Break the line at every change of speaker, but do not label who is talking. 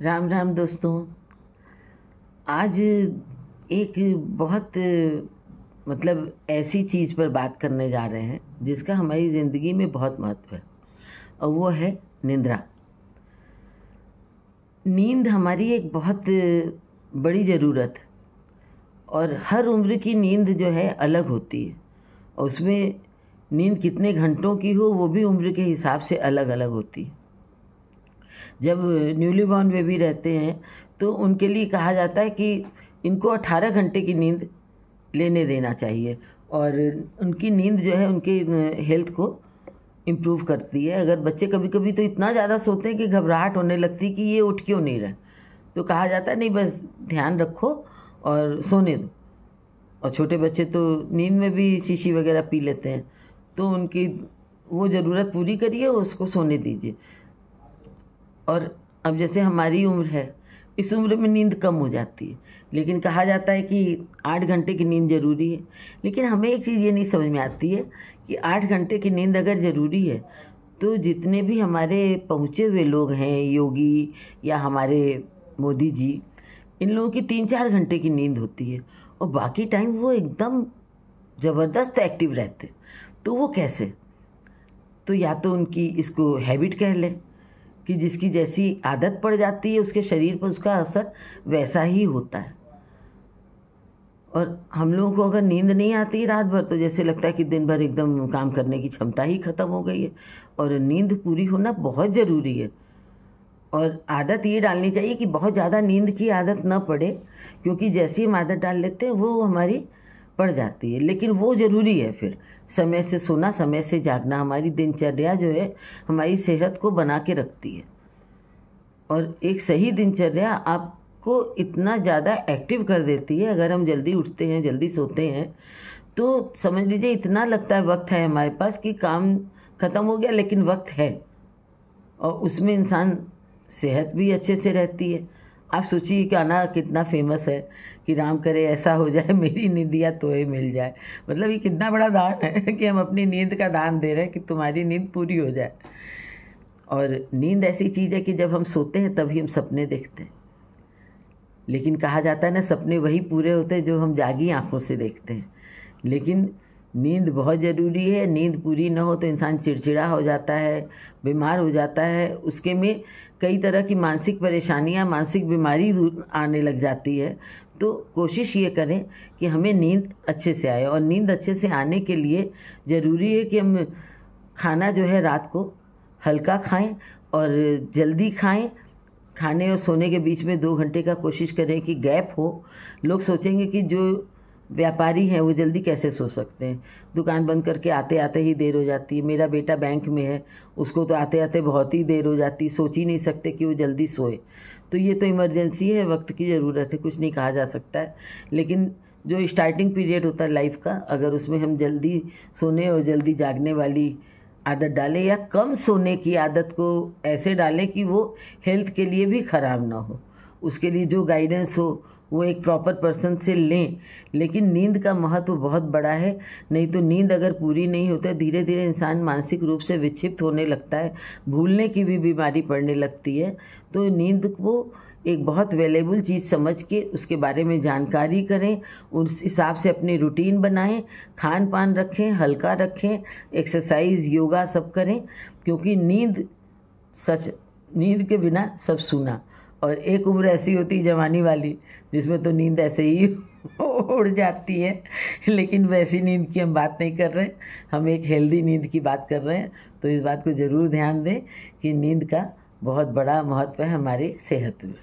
राम राम दोस्तों। आज एक बहुत ऐसी चीज़ पर बात करने जा रहे हैं जिसका हमारी ज़िंदगी में बहुत महत्व है, और वो है निद्रा। नींद हमारी एक बहुत बड़ी ज़रूरत है, और हर उम्र की नींद जो है अलग होती है, और उसमें नींद कितने घंटों की हो वो भी उम्र के हिसाब से अलग अलग होती है। जब न्यूली बॉर्न बेबी रहते हैं तो उनके लिए कहा जाता है कि इनको 18 घंटे की नींद लेने देना चाहिए, और उनकी नींद जो है उनके हेल्थ को इम्प्रूव करती है। अगर बच्चे कभी कभी तो इतना ज़्यादा सोते हैं कि घबराहट होने लगती है कि ये उठ क्यों नहीं रहे, तो कहा जाता है नहीं, बस ध्यान रखो और सोने दो। और छोटे बच्चे तो नींद में भी शीशी वगैरह पी लेते हैं, तो उनकी वो ज़रूरत पूरी करिए, उसको सोने दीजिए। और अब जैसे हमारी उम्र है, इस उम्र में नींद कम हो जाती है, लेकिन कहा जाता है कि 8 घंटे की नींद ज़रूरी है। लेकिन हमें एक चीज़ ये नहीं समझ में आती है कि 8 घंटे की नींद अगर ज़रूरी है तो जितने भी हमारे पहुँचे हुए लोग हैं, योगी या हमारे मोदी जी, इन लोगों की 3-4 घंटे की नींद होती है, और बाकी टाइम वो एकदम ज़बरदस्त एक्टिव रहते। तो वो कैसे? तो या तो उनकी इसको हैबिट कह लें कि जिसकी जैसी आदत पड़ जाती है उसके शरीर पर उसका असर वैसा ही होता है। और हम लोगों को अगर नींद नहीं आती रात भर तो जैसे लगता है कि दिन भर एकदम काम करने की क्षमता ही खत्म हो गई है, और नींद पूरी होना बहुत ज़रूरी है। और आदत ये डालनी चाहिए कि बहुत ज़्यादा नींद की आदत न पड़े, क्योंकि जैसी हम आदत डाल लेते हैं वो हमारी पड़ जाती है। लेकिन वो ज़रूरी है, फिर समय से सोना, समय से जागना हमारी दिनचर्या जो है हमारी सेहत को बना के रखती है। और एक सही दिनचर्या आपको इतना ज़्यादा एक्टिव कर देती है। अगर हम जल्दी उठते हैं, जल्दी सोते हैं, तो समझ लीजिए इतना लगता है वक्त है हमारे पास कि काम ख़त्म हो गया, लेकिन वक्त है, और उसमें इंसान सेहत भी अच्छे से रहती है। आप सोचिए गाना कितना फेमस है कि राम करे ऐसा हो जाए मेरी निंदिया तोए मिल जाए। मतलब ये कितना बड़ा दान है कि हम अपनी नींद का दान दे रहे हैं कि तुम्हारी नींद पूरी हो जाए। और नींद ऐसी चीज़ है कि जब हम सोते हैं तभी हम सपने देखते हैं, लेकिन कहा जाता है ना, सपने वही पूरे होते हैं जो हम जागी आंखों से देखते हैं। लेकिन नींद बहुत ज़रूरी है। नींद पूरी ना हो तो इंसान चिड़चिड़ा हो जाता है, बीमार हो जाता है, उसके में कई तरह की मानसिक परेशानियां, मानसिक बीमारी आने लग जाती है। तो कोशिश ये करें कि हमें नींद अच्छे से आए, और नींद अच्छे से आने के लिए ज़रूरी है कि हम खाना जो है रात को हल्का खाएं और जल्दी खाएं। खाने और सोने के बीच में 2 घंटे का कोशिश करें कि गैप हो। लोग सोचेंगे कि जो व्यापारी हैं वो जल्दी कैसे सो सकते हैं, दुकान बंद करके आते आते ही देर हो जाती है। मेरा बेटा बैंक में है, उसको तो आते आते बहुत ही देर हो जाती, सोच ही नहीं सकते कि वो जल्दी सोए। तो ये तो इमरजेंसी है, वक्त की ज़रूरत है, कुछ नहीं कहा जा सकता है। लेकिन जो स्टार्टिंग पीरियड होता है लाइफ का, अगर उसमें हम जल्दी सोने और जल्दी जागने वाली आदत डालें, या कम सोने की आदत को ऐसे डालें कि वो हेल्थ के लिए भी ख़राब ना हो, उसके लिए जो गाइडेंस हो वो एक प्रॉपर पर्सन से लें। लेकिन नींद का महत्व बहुत बड़ा है। नहीं तो नींद अगर पूरी नहीं होती, धीरे धीरे इंसान मानसिक रूप से विक्षिप्त होने लगता है, भूलने की भी बीमारी पड़ने लगती है। तो नींद को एक बहुत वैल्यूएबल चीज़ समझ के उसके बारे में जानकारी करें, उस हिसाब से अपनी रूटीन बनाएं, खान पान रखें, हल्का रखें, एक्सरसाइज, योगा सब करें। क्योंकि नींद के बिना सब सूना। और एक उम्र ऐसी होती है जवानी वाली, जिसमें तो नींद ऐसे ही उड़ जाती है। लेकिन वैसी नींद की हम बात नहीं कर रहे, हम एक हेल्दी नींद की बात कर रहे हैं। तो इस बात को ज़रूर ध्यान दें कि नींद का बहुत बड़ा महत्व है हमारी सेहत में।